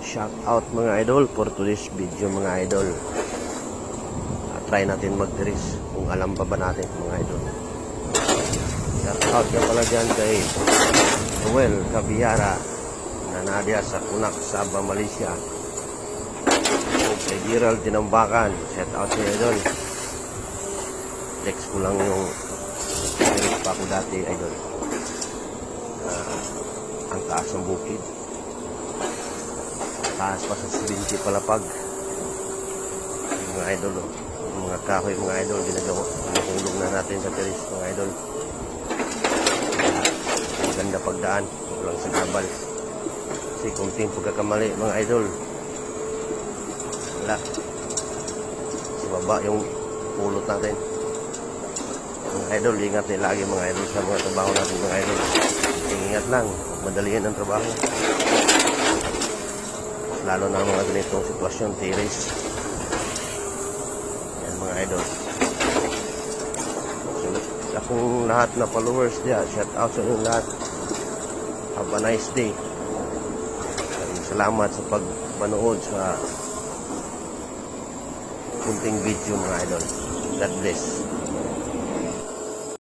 Shout out mga idol for today's video mga idol. Try natin mag-dress kung alam pa ba natin mga idol. Shout out ka pala dyan kay Noel Cabiyara na Nadia sa Kunak, Sabah, Malaysia. Kay Gerald Tinambakan, shout out sa idol. Text ko lang yung dress pa ako dati idol. Ang taas ng bukid, taas pa sa 70 palapag mga idol. Mga kahoy mga idol, ginahulog na natin sa terrace mga idol. Maganda pagdaan, walang sagabal kasi kunting pagkakamali mga idol, wala sa baba yung pulot natin mga idol. Ingat din lagi mga idol sa mga trabaho natin mga idol. Ingat lang, madaliin ang trabaho lalo na mga ganitong sitwasyon, terrace. Yan mga idol. So, sa akong lahat na followers diya, shout out sa inyong lahat. Have a nice day. Salamat sa pagpanood sa kunting video mga idol. God bless.